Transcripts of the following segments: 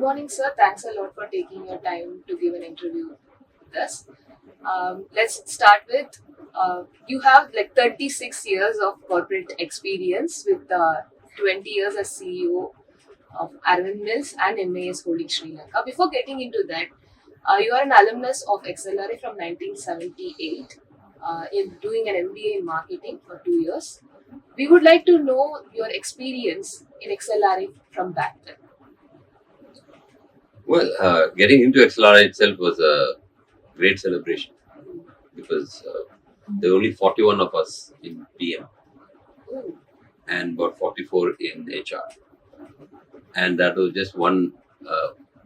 morning, sir. Thanks a lot for taking your time to give an interview with us. Let's start with you have like 36 years of corporate experience with 20 years as CEO of Arvind Mills and MAS Holding Sri Lanka. Before getting into that, you are an alumnus of XLRI from 1978 in doing an MBA in marketing for 2 years. We would like to know your experience in XLRI from back then. Well, getting into XLRI itself was a great celebration because there were only 41 of us in PM Ooh. and about 44 in HR. And that was just one,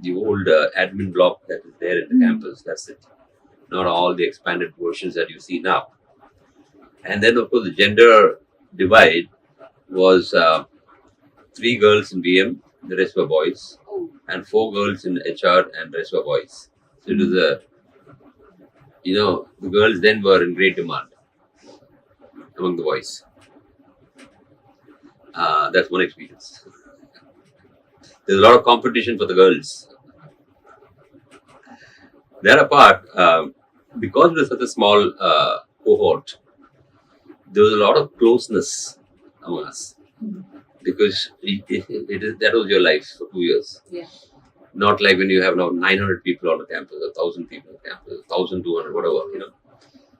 the old admin block that is there in the campus, that's it. Not all the expanded versions that you see now. And then, of course, the gender divide was 3 girls in BM, the rest were boys, Oh. and 4 girls in HR, and the rest were boys. So it was a, the girls then were in great demand among the boys. That's one experience. There's a lot of competition for the girls. That apart, because it was such a small cohort, there was a lot of closeness among us because that was your life for 2 years. Yeah. Not like when you have now 900 people on the campus, 1,000 people on the campus, 1,200, whatever,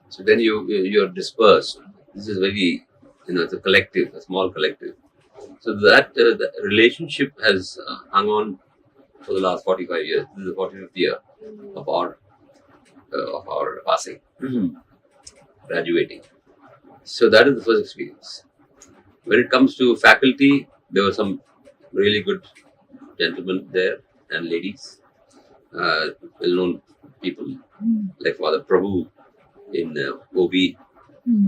So then you're dispersed. This is very, it's a collective, a small collective. So that the relationship has hung on for the last 45 years. This is the 45th year of our passing, graduating. So that is the first experience. When it comes to faculty, there were some really good gentlemen there and ladies, well-known people like Father Prabhu in OB,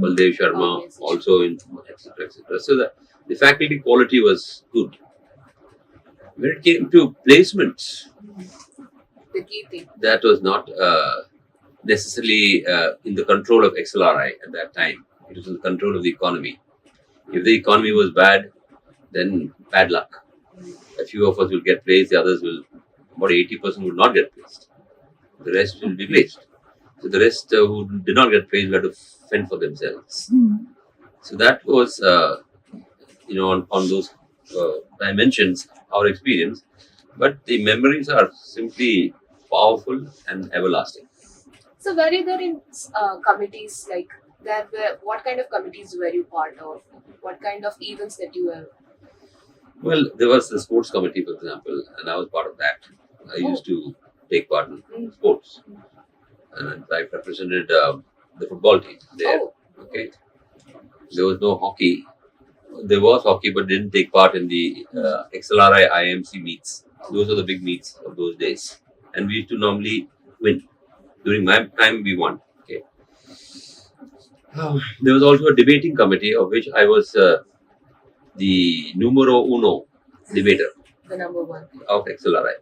Baldev Sharma, also in etc. etc. So the faculty quality was good. When it came to placements, The key thing. that was not necessarily in the control of XLRI at that time. It was in the control of the economy. If the economy was bad, then bad luck. A few of us will get placed, the others will, about 80% will not get placed. The rest will be placed. So the rest who did not get placed had to fend for themselves. So that was, on those dimensions, our experience. But the memories are simply powerful and everlasting. So were you there in committees like that? What kind of committees were you part of? What kind of events that you were? Well, there was the sports committee, for example, and I was part of that. I used to take part in sports, and in fact, represented the football team there. Oh. Okay, there was no hockey. There was hockey, but didn't take part in the XLRI IMC meets. Those are the big meets of those days, and we used to normally win. During my time, we won. Okay. There was also a debating committee of which I was the numero uno debater The number one. of XLRI,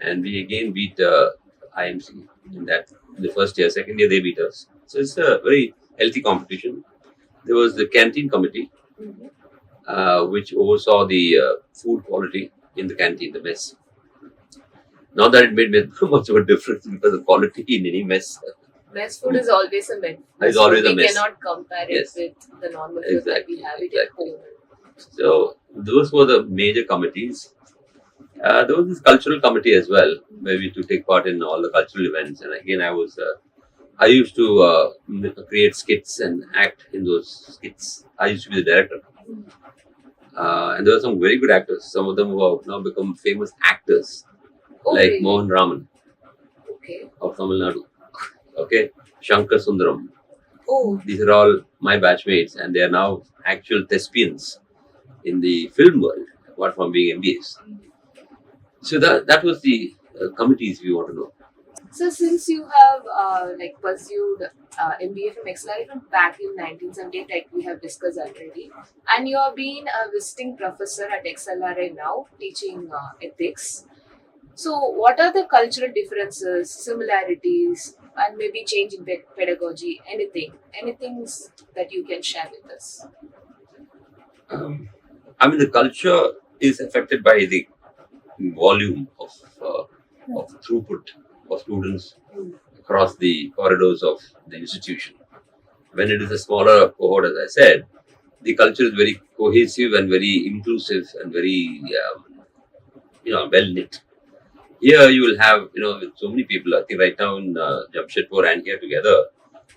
and we again beat IMC in the first year. Second year they beat us. So it's a very healthy competition. There was the canteen committee, which oversaw the food quality in the canteen, the mess. Not that it made much of a difference because the quality in any mess. Mess food is always a mess. It's always a We mess. cannot compare it Yes. with the normal food that we have it at home. So those were the major committees. There was this cultural committee as well, where we used to take part in all the cultural events. And again, I used to create skits and act in those skits. I used to be the director. And there were some very good actors. Some of them who have now become famous actors, Oh, like really? Mohan Raman Okay. of Tamil Nadu. Okay, Shankar Sundaram. Oh. These are all my batchmates, and they are now actual thespians in the film world, apart from being MBAs. So that was the committees we want to know. So since you have pursued MBA from XLRI from back in 1978, like we have discussed already, and you have been a visiting professor at XLRI now, teaching ethics. So what are the cultural differences, similarities, and maybe change in pedagogy? Anything that you can share with us? The culture is affected by the volume of throughput of students across the corridors of the institution. When it is a smaller cohort, as I said, the culture is very cohesive and very inclusive and very well knit. Here you will have with so many people. I think right now in Jamshedpur and here together,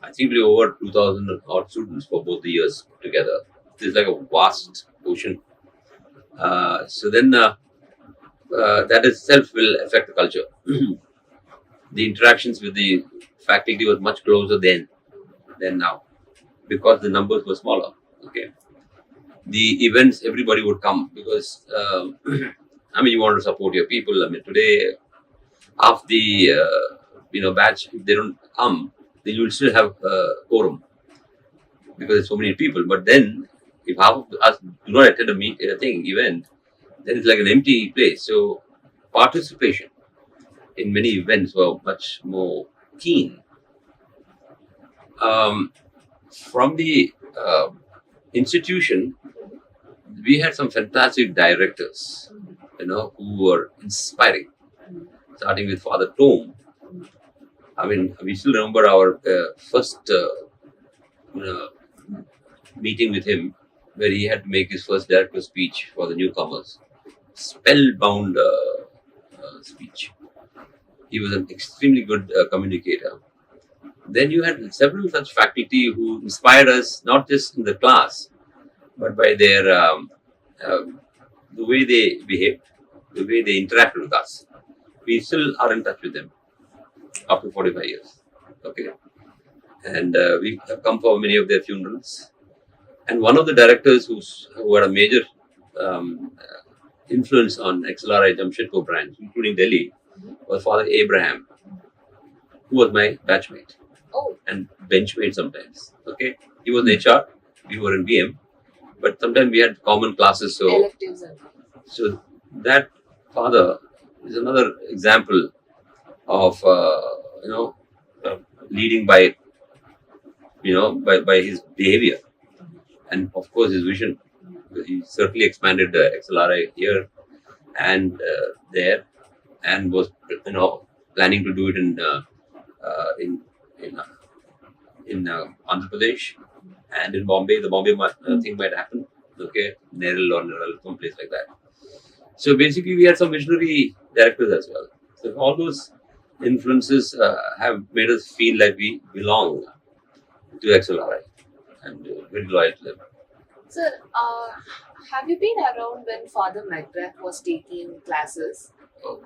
I think we over 2,000 odd students for both the years together. It's like a vast ocean. So then that itself will affect the culture. The interactions with the faculty was much closer then than now because the numbers were smaller. Okay, the events everybody would come because you want to support your people. Today half the batch, if they don't come, then you will still have quorum because there's so many people. But then if half of us do not attend event, then it's like an empty place. So participation in many events were much more keen. From the institution, we had some fantastic directors, who were inspiring. Starting with Father Tom. We still remember our first meeting with him, where he had to make his first director speech for the newcomers. Spellbound speech. He was an extremely good communicator. Then you had several such faculty who inspired us, not just in the class, but by their the way they behaved, the way they interacted with us. We still are in touch with them after 45 years. Okay. And we have come for many of their funerals. And one of the directors who had a major influence on XLRI Jamshedpur branch, including Delhi, was Father Abraham, who was my batchmate and benchmate sometimes. Okay. He was in HR, we were in BM, but sometimes we had common classes. So that father is another example of leading by his behavior and of course his vision. He certainly expanded XLRI here and there, and was planning to do it in Andhra Pradesh and in Bombay. The Bombay thing might happen. Okay, Neril or Neril, some place like that. So basically, we had some visionary directors as well. So all those influences have made us feel like we belong to XLRI and very loyal to them. Sir, have you been around when Father McGrath was taking classes?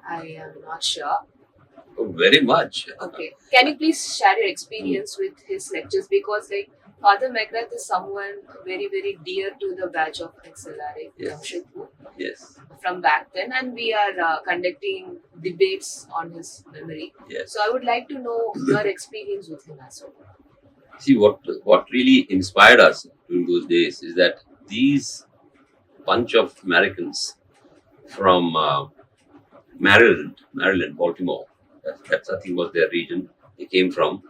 I am not sure. Oh, very much. Okay. Can you please share your experience with his lectures? Because Father McGrath is someone very, very dear to the batch of XLRI Jamshedpur. Yes. From back then, and we are conducting debates on his memory. Yes. So I would like to know your experience with him as well. See, what really inspired us during those days is that these bunch of Americans from Maryland, Baltimore, that's I think was their region they came from,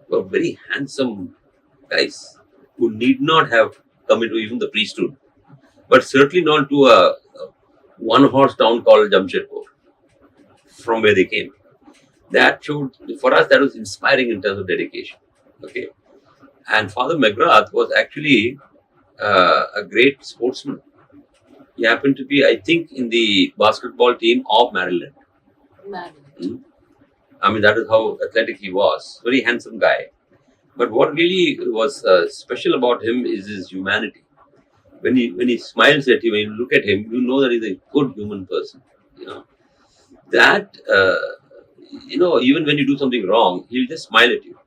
were very handsome guys who need not have come into even the priesthood, but certainly not to a one-horse town called Jamshedpur, from where they came. That showed, for us, that was inspiring in terms of dedication. Okay. And Father McGrath was actually a great sportsman. He happened to be, I think, in the basketball team of Maryland. That is how athletic he was. Very handsome guy. But what really was special about him is his humanity. When he smiles at you, when you look at him, you know that he's a good human person. That even when you do something wrong, he'll just smile at you,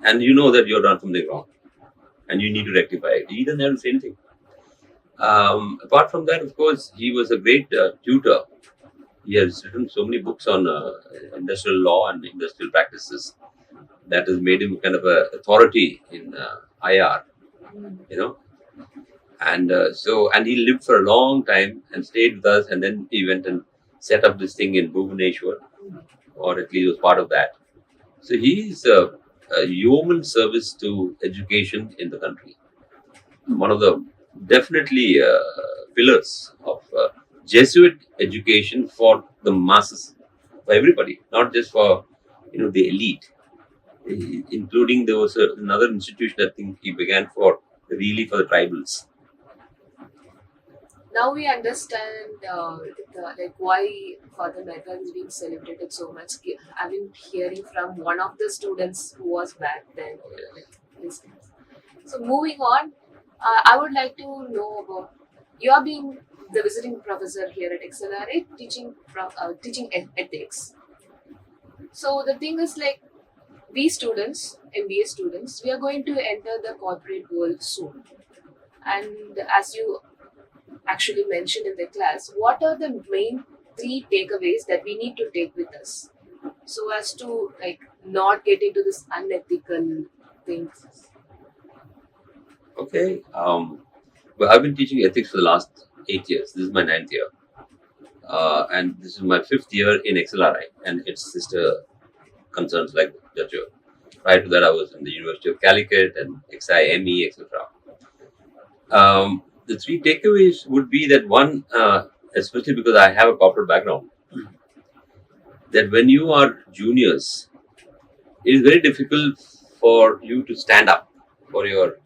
and you know that you've done something wrong, and you need to rectify it. He doesn't have to say anything. Apart from that, of course, he was a great tutor. He has written so many books on industrial law and industrial practices that has made him kind of an authority in IR. And he lived for a long time and stayed with us, and then he went and set up this thing in Bhubaneswar, or at least was part of that. So he is a yeoman service to education in the country. One of the definitely pillars of Jesuit education for the masses, for everybody, not just for the elite. Including there was another institution I think he began for really for the tribals. Now we understand like why Father Mehta is being celebrated so much. I've been hearing from one of the students who was back then. Like, listening. So moving on, I would like to know about you are being the visiting professor here at XLRI teaching ethics. So the thing is like we students, MBA students, we are going to enter the corporate world soon. And as you actually mentioned in the class, what are the main three takeaways that we need to take with us so as to like not get into this unethical things? Okay. Well, I've been teaching ethics for the last 8 years. This is my 9th year. And this is my 5th year in XLRI and its sister concerns like Judge. Prior to that, I was in the University of Calicut and XIME, etc. The three takeaways would be that one, especially because I have a corporate background, that when you are juniors, it is very difficult for you to stand up for your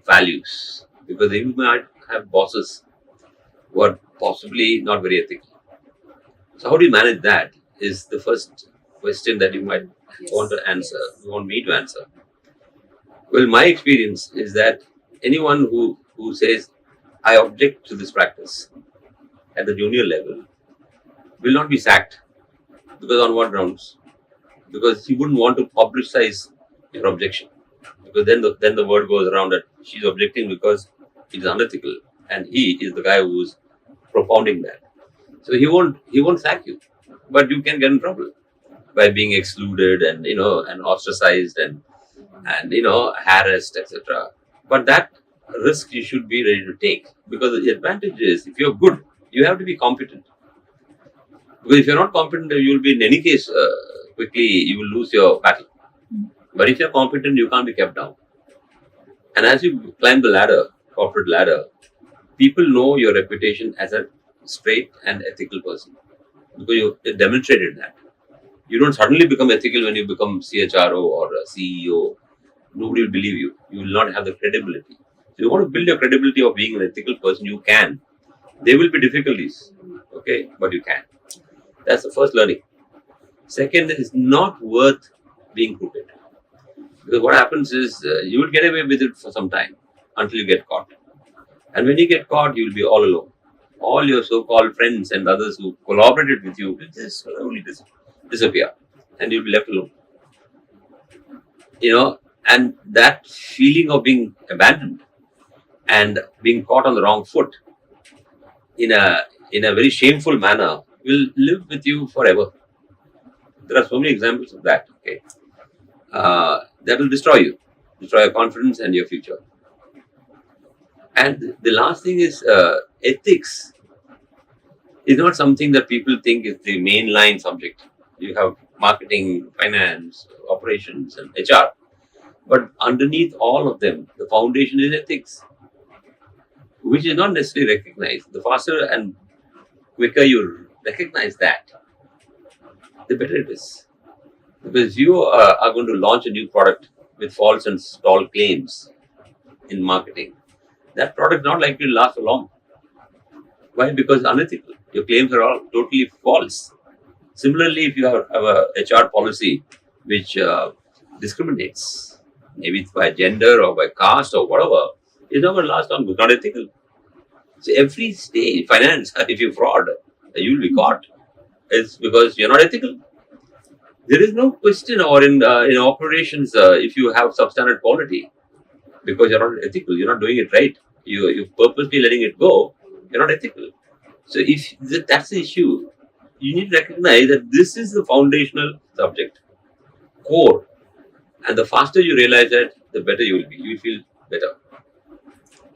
values because you might have bosses who are possibly not very ethical. So how do you manage that is the first question that you might want to answer, you want me to answer. Well, my experience is that anyone who says, I object to this practice at the junior level will not be sacked. Because on what grounds? Because he wouldn't want to publicize your objection. Because then the word goes around that she's objecting because it is unethical and he is the guy who's propounding that. So he won't sack you. But you can get in trouble by being excluded and and ostracized and harassed, etc. But that risk you should be ready to take because the advantage is if you're good, you have to be competent. Because if you're not competent, you will be in any case quickly you will lose your battle. But if you're competent, you can't be kept down. And as you climb the ladder, corporate ladder, people know your reputation as a straight and ethical person because you demonstrated that. You don't suddenly become ethical when you become CHRO or a CEO. Nobody will believe you. You will not have the credibility. So you want to build your credibility of being an ethical person, you can. There will be difficulties, okay, but you can. That's the first learning. Second, it's not worth being crooked. Because what happens is you will get away with it for some time until you get caught. And when you get caught, you will be all alone. All your so-called friends and others who collaborated with you will just slowly disappear and you'll be left alone. And that feeling of being abandoned and being caught on the wrong foot in a very shameful manner will live with you forever. There are so many examples of that. Okay, that will destroy your confidence and your future. And the last thing is ethics is not something that people think is the mainline subject. You have marketing, finance, operations, and HR. But underneath all of them, the foundation is ethics, which is not necessarily recognized. The faster and quicker you recognize that, the better it is. Because you are going to launch a new product with false and stall claims in marketing. That product is not likely to last for long. Why? Because it's unethical. Your claims are all totally false. Similarly, if you have a HR policy which discriminates, maybe it's by gender or by caste or whatever, it's not going to last long. It's not ethical. So every stage, finance, if you fraud, you will be caught. It's because you're not ethical. There is no question, or in operations, if you have substandard quality, because you're not ethical, you're not doing it right. You're purposely letting it go. You're not ethical. So if that's the issue, you need to recognize that this is the foundational subject, core. And the faster you realize that, the better you will be. You will feel better.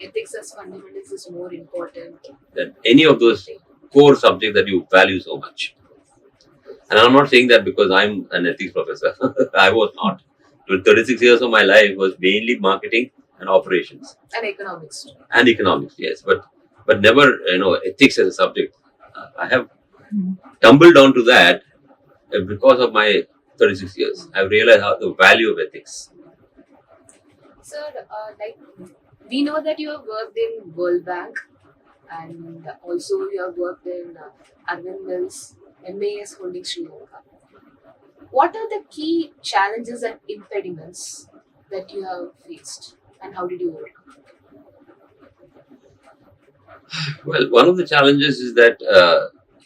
Ethics as fundamentals is more important Than any of those core subjects that you value so much. And I'm not saying that because I'm an ethics professor. I was not. 36 years of my life was mainly marketing and operations. and economics. And economics, yes. But but never, ethics as a subject. I have tumbled down to that because of my 36 years. I've realized how the value of ethics. Sir, like we know that you have worked in World Bank and also you have worked in Arvind Mills, MAS Holding Sri Lanka. What are the key challenges and impediments that you have faced and how did you overcome? Well, one of the challenges is that,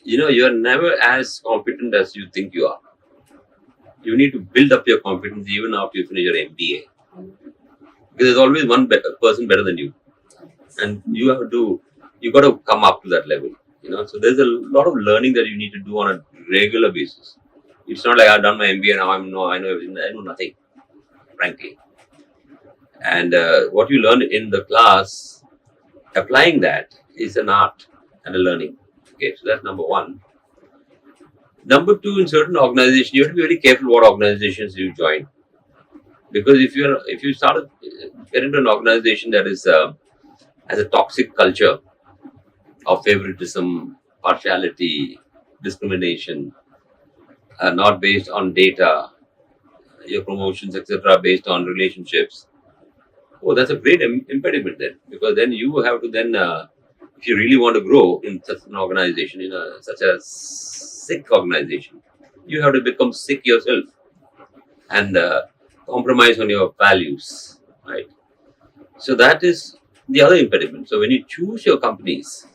you're never as competent as you think you are. You need to build up your competence even after you finish your MBA. Because there's always one person better than you. And you got to come up to that level. So there's a lot of learning that you need to do on a regular basis. It's not like I've done my MBA now I know everything. I know nothing, frankly. And what you learn in the class, applying that is an art and a learning. Okay, so that's number one. Number two, in certain organizations, you have to be very careful what organizations you join, because if you get into an organization that is has a toxic culture of favoritism, partiality, discrimination, not based on data, your promotions, etc., based on relationships. Oh, that's a great impediment then, because then you have to then, if you really want to grow in such an organization, such a sick organization, you have to become sick yourself and compromise on your values, right? So that is the other impediment. So when you choose your companies,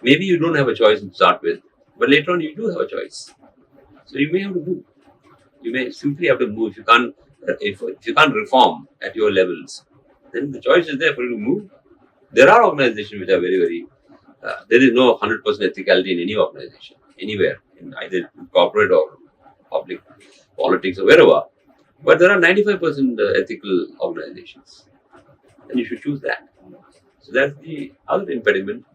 maybe you don't have a choice to start with, but later on you do have a choice. So you may have to move. You may simply have to move. If you can't reform at your levels, then the choice is there for you to move. There are organizations which are very, very. There is no 100% ethicality in any organization, anywhere, in either corporate or public politics or wherever. But there are 95% ethical organizations, and you should choose that. So that's the other impediment.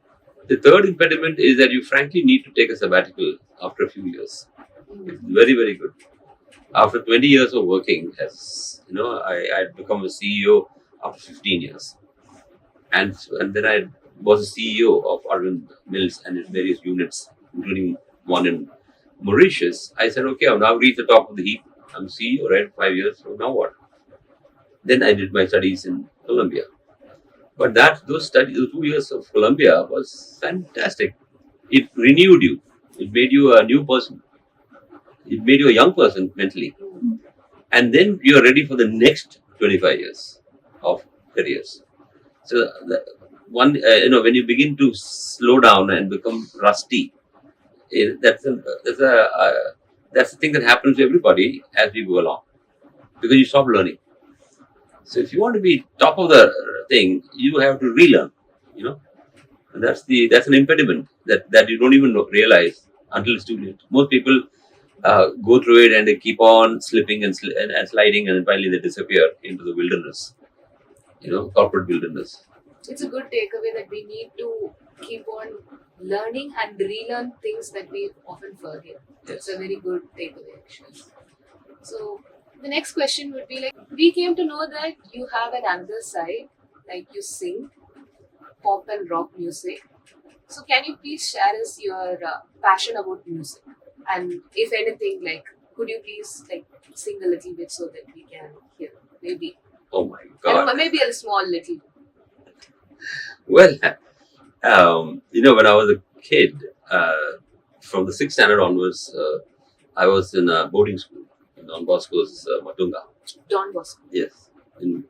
The third impediment is that you frankly need to take a sabbatical after a few years. It's very, very good. After 20 years of working, I become a CEO after 15 years. And then I was a CEO of Arvind Mills and its various units, including one in Mauritius. I said, okay, I've now reached the top of the heap. I'm CEO, right? 5 years. So now what? Then I did my studies in Colombia. But those 2 years of Colombia was fantastic. It renewed you. It made you a new person. It made you a young person mentally. And then you are ready for the next 25 years of careers. So when you begin to slow down and become rusty, that's the thing that happens to everybody as we go along, because you stop learning. So if you want to be top of the thing, you have to relearn. And that's an impediment that you don't even realize until it's too late. Most people go through it and they keep on slipping and sliding, and then finally they disappear into the wilderness, corporate wilderness. It's a good takeaway that we need to keep on learning and relearn things that we often forget. It's a very good takeaway, actually. So the next question would be like, we came to know that you have another side, like you sing pop and rock music. So can you please share us your passion about music? And if anything, like, could you please like sing a little bit so that we can hear? Maybe. Oh my God. Maybe a small little. Well, when I was a kid, from the 6th standard onwards, I was in a boarding school in Don Bosco's Matunga. Don Bosco. Yes, in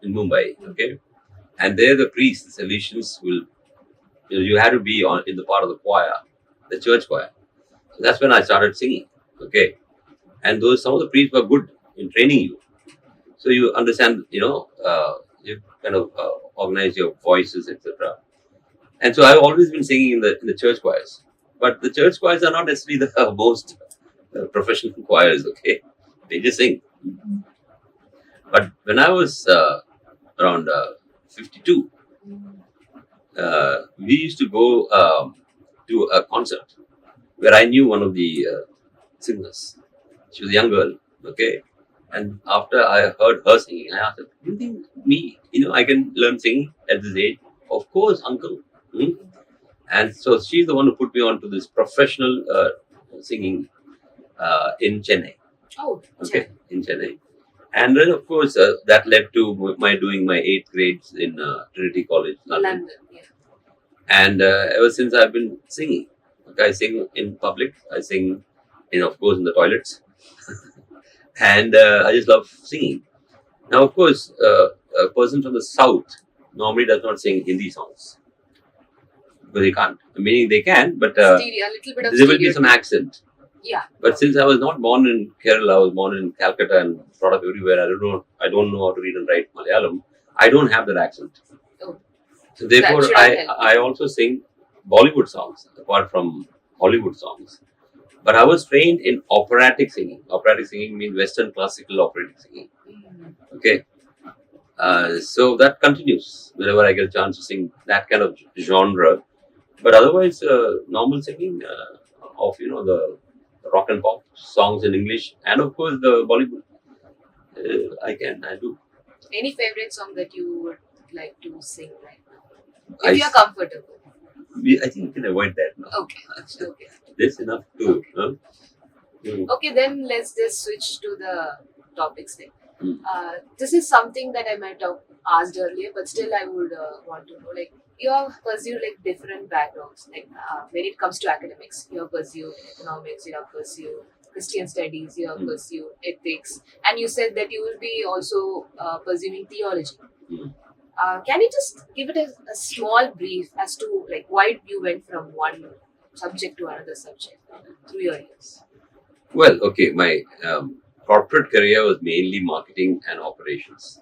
Mumbai. Okay, and there the priests, the Salesians, you had to be in the part of the choir, the church choir. So that's when I started singing. Okay, and some of the priests were good in training you, so you understand. You kind of organize your voices, etc. And so I've always been singing in the church choirs, but the church choirs are not necessarily the most professional choirs. Okay, they just sing. But when I was around 52, we used to go to a concert where I knew one of the singers. She was a young girl, okay. And after I heard her singing, I asked her, "Do you think I can learn singing at this age?" "Of course, uncle." And so she's the one who put me on to this professional singing in Chennai. Oh, Okay, in Chennai. And then, of course, that led to my doing my 8th grades in Trinity College, London. London. Yeah. And ever since I've been singing. Okay, I sing in public. I sing, of course, in the toilets. And I just love singing. Now, of course, a person from the south normally does not sing Hindi songs because they can't. Meaning they can, but A little bit of there will be some accent. Yeah. But since I was not born in Kerala, I was born in Calcutta and brought up everywhere. I don't know how to read and write Malayalam. I don't have that accent. Oh. So therefore, That should have helped. I also sing Bollywood songs apart from Hollywood songs. But I was trained in operatic singing. Operatic singing means Western classical operatic singing. Mm. Okay. So that continues whenever I get a chance to sing that kind of genre. But otherwise, normal singing of the rock and pop songs in English, and of course the Bollywood. I do. Any favorite song that you would like to sing right now? If you are comfortable. I think you can avoid that now. Okay. Okay. That's enough too. Okay, then let's just switch to the topics thing. Mm. This is something that I might have asked earlier, but still I would want to know. Like, you have pursued like different backgrounds. Like when it comes to academics, you have pursued economics, you have pursued Christian studies, you have pursued ethics, and you said that you will be also pursuing theology. Mm. Can you just give it a small brief as to like why you went from one subject to another subject through your years? Well, okay, my corporate career was mainly marketing and operations.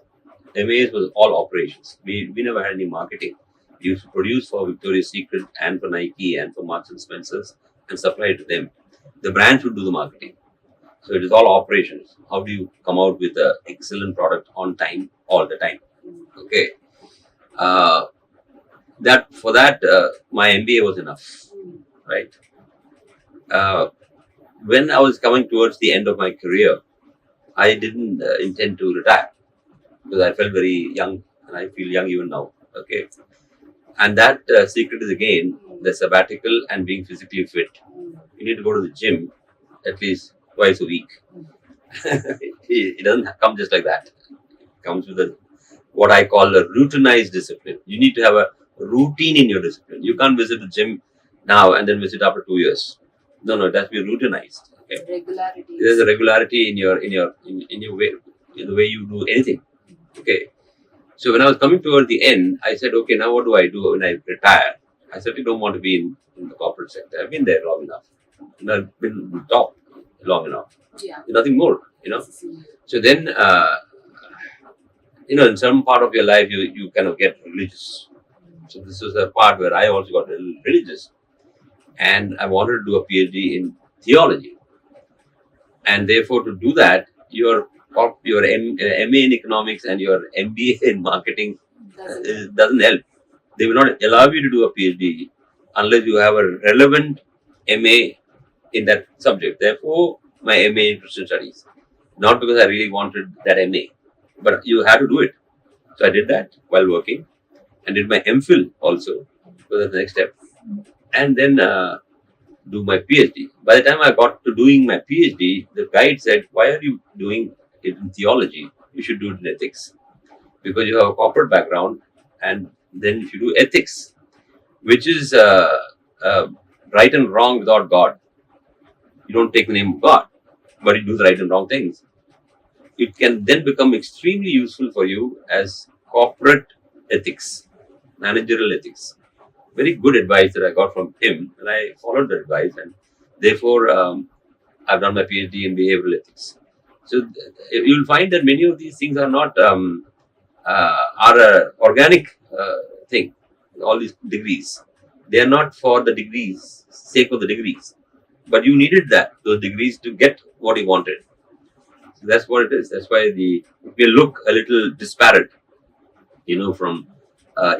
MAS was all operations. We never had any marketing. We used to produce for Victoria's Secret and for Nike and for Marks and Spencers and supply it to them. The brands would do the marketing. So it is all operations. How do you come out with an excellent product on time, all the time? Okay. My MBA was enough, right? When I was coming towards the end of my career, I didn't intend to retire because I felt very young, and I feel young even now. Okay, and that secret is again the sabbatical and being physically fit. You need to go to the gym at least twice a week. It doesn't come just like that. It comes with what I call a routinized discipline. You need to have a routine in your discipline. You can't visit the gym now and then visit after 2 years. No, it has to be routinized. Okay? Regularity. There's a regularity in your way, in the way you do anything. Okay. So when I was coming toward the end, I said, okay, now what do I do when I retire? I certainly don't want to be in the corporate sector. I've been there long enough. And I've been top long enough. Yeah. Nothing more, So then, in some part of your life, you kind of get religious. So this was a part where I also got a little religious. And I wanted to do a PhD in theology. And therefore, to do that, your MA in economics and your MBA in marketing doesn't help. They will not allow you to do a PhD unless you have a relevant MA in that subject. Therefore, my MA in Christian Studies. Not because I really wanted that MA, but you had to do it. So I did that while working and did my MPhil also. So that's the next step. And then do my PhD. By the time I got to doing my PhD, the guide said, why are you doing it in theology? You should do it in ethics. Because you have a corporate background, and then if you do ethics, which is right and wrong without God. You don't take the name of God, but you do the right and wrong things. It can then become extremely useful for you as corporate ethics, managerial ethics. Very good advice that I got from him, and I followed the advice, and therefore I've done my PhD in behavioral ethics. So you'll find that many of these things are not are a organic thing. All these degrees, they are not for the degrees, sake of the degrees, but you needed those degrees to get what you wanted. So that's what it is. That's why we look a little disparate, from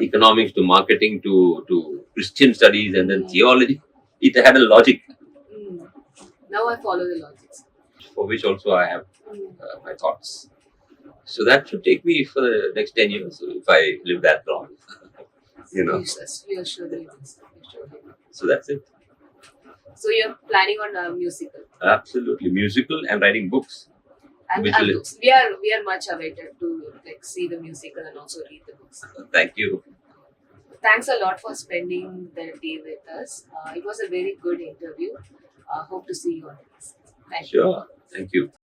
economics to marketing to Christian studies and then theology. It had a logic. Now I follow the logics. For which also I have my thoughts. So that should take me for the next 10 years if I live that long. Yes, we are surely will. We surely will. So that's it. So you're planning on a musical, Absolutely. Musical and writing books. and Which and will, books. We are much awaited to like see the musical and also read the books. thank you. Thanks a lot for spending the day with us. It was a very good interview. Hope to see you on the next. Thank you. Sure. Thank you.